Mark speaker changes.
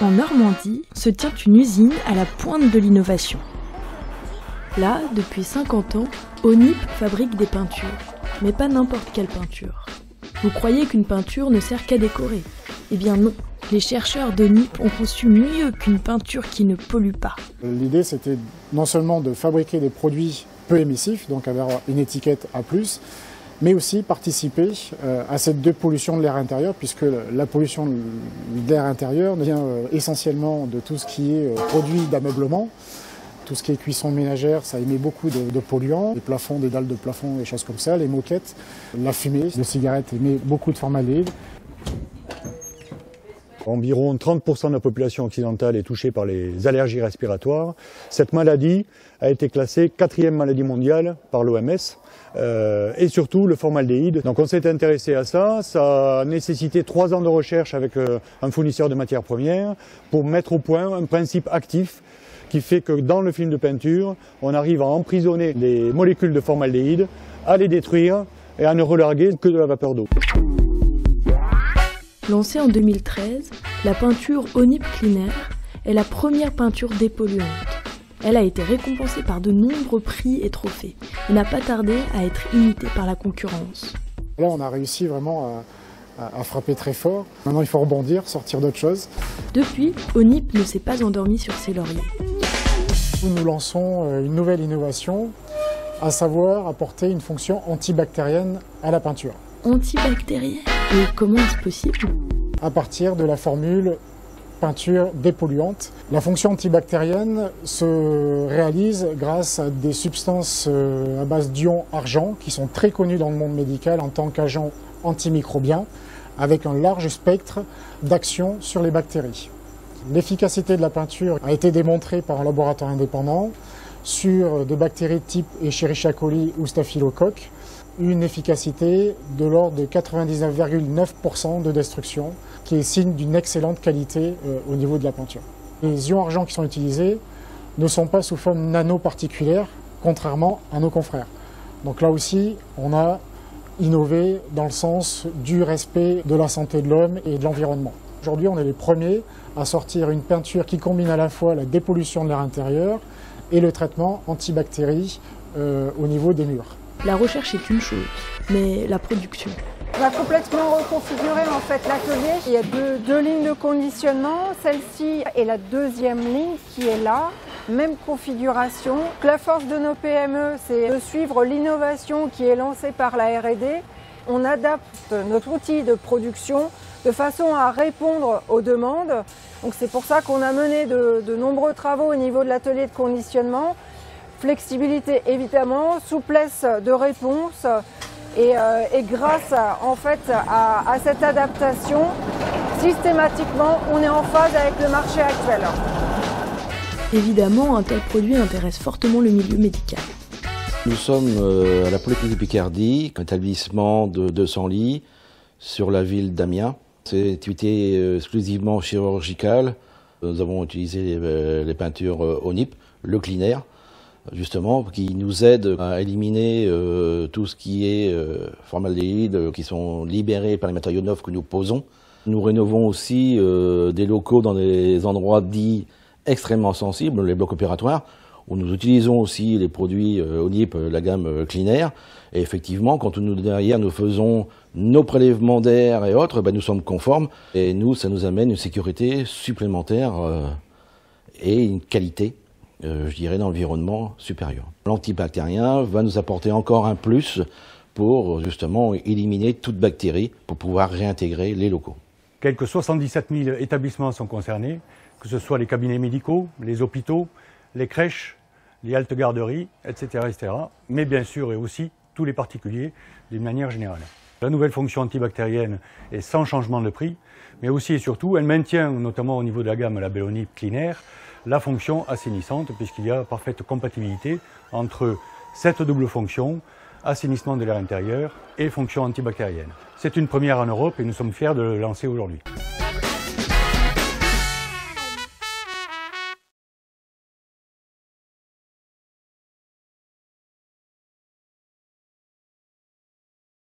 Speaker 1: En Normandie se tient une usine à la pointe de l'innovation. Là, depuis 50 ans, Onip fabrique des peintures, mais pas n'importe quelle peinture. Vous croyez qu'une peinture ne sert qu'à décorer? Eh bien non, les chercheurs d'Onip ont conçu mieux qu'une peinture qui ne pollue pas.
Speaker 2: L'idée, c'était non seulement de fabriquer des produits peu émissifs, donc avoir une étiquette A+, mais aussi participer à cette dépollution de l'air intérieur, puisque la pollution de l'air intérieur vient essentiellement de tout ce qui est produit d'ameublement. Tout ce qui est cuisson ménagère, ça émet beaucoup de polluants, les plafonds, des dalles de plafond, des choses comme ça, les moquettes, la fumée de cigarettes émet beaucoup de formaldéhyde.
Speaker 3: Environ 30% de la population occidentale est touchée par les allergies respiratoires. Cette maladie a été classée 4e maladie mondiale par l'OMS et surtout le formaldéhyde. Donc on s'est intéressé à ça, ça a nécessité 3 ans de recherche avec un fournisseur de matières premières pour mettre au point un principe actif qui fait que dans le film de peinture, on arrive à emprisonner les molécules de formaldéhyde, à les détruire et à ne relarguer que de la vapeur d'eau.
Speaker 1: Lancée en 2013, la peinture Onip Clean Air est la première peinture dépolluante. Elle a été récompensée par de nombreux prix et trophées et n'a pas tardé à être imitée par la concurrence.
Speaker 2: Là, on a réussi vraiment à frapper très fort. Maintenant, il faut rebondir, sortir d'autres choses.
Speaker 1: Depuis, Onip ne s'est pas endormi sur ses lauriers.
Speaker 2: Nous lançons une nouvelle innovation, à savoir apporter une fonction antibactérienne à la peinture.
Speaker 1: Antibactérienne? Et comment est-ce possible?
Speaker 2: À partir de la formule peinture dépolluante. La fonction antibactérienne se réalise grâce à des substances à base d'ions argent qui sont très connues dans le monde médical en tant qu'agents antimicrobiens, avec un large spectre d'action sur les bactéries. L'efficacité de la peinture a été démontrée par un laboratoire indépendant sur des bactéries de type Escherichia coli ou Staphylocoque, une efficacité de l'ordre de 99,9% de destruction, qui est signe d'une excellente qualité au niveau de la peinture. Les ions argent qui sont utilisés ne sont pas sous forme nanoparticulaire, contrairement à nos confrères. Donc là aussi, on a innové dans le sens du respect de la santé de l'homme et de l'environnement. Aujourd'hui, on est les premiers à sortir une peinture qui combine à la fois la dépollution de l'air intérieur et le traitement antibactérie au niveau des murs.
Speaker 1: La recherche est une chose, mais la production.
Speaker 4: On va complètement reconfigurer en fait l'atelier. Il y a deux lignes de conditionnement. Celle-ci est la deuxième ligne qui est là. Même configuration. La force de nos PME, c'est de suivre l'innovation qui est lancée par la R&D. On adapte notre outil de production de façon à répondre aux demandes. Donc c'est pour ça qu'on a mené de nombreux travaux au niveau de l'atelier de conditionnement. Flexibilité évidemment, souplesse de réponse et grâce en fait à cette adaptation, systématiquement on est en phase avec le marché actuel.
Speaker 1: Évidemment, un tel produit intéresse fortement le milieu médical.
Speaker 5: Nous sommes à la Polyclinique de Picardie, un établissement de 200 lits sur la ville d'Amiens. C'est une activité exclusivement chirurgicale. Nous avons utilisé les peintures Onip, le Clean Air, justement, qui nous aide à éliminer tout ce qui est formaldéhyde, qui sont libérés par les matériaux neufs que nous posons. Nous rénovons aussi des locaux dans des endroits dits extrêmement sensibles, les blocs opératoires, où nous utilisons aussi les produits Onip, la gamme Clean Air. Et effectivement, quand derrière nous faisons nos prélèvements d'air et autres, nous sommes conformes. Et nous, ça nous amène une sécurité supplémentaire et une qualité, je dirais, d'environnement supérieure. L'antibactérien va nous apporter encore un plus pour justement éliminer toute bactérie pour pouvoir réintégrer les locaux.
Speaker 3: Quelques 77 000 établissements sont concernés, que ce soit les cabinets médicaux, les hôpitaux, les crèches, les haltes-garderies, etc., etc. Mais bien sûr, et aussi tous les particuliers d'une manière générale. La nouvelle fonction antibactérienne est sans changement de prix, mais aussi et surtout, elle maintient, notamment au niveau de la gamme Label Onip Clean Air, la fonction assainissante, puisqu'il y a parfaite compatibilité entre cette double fonction, assainissement de l'air intérieur et fonction antibactérienne. C'est une première en Europe et nous sommes fiers de le lancer aujourd'hui.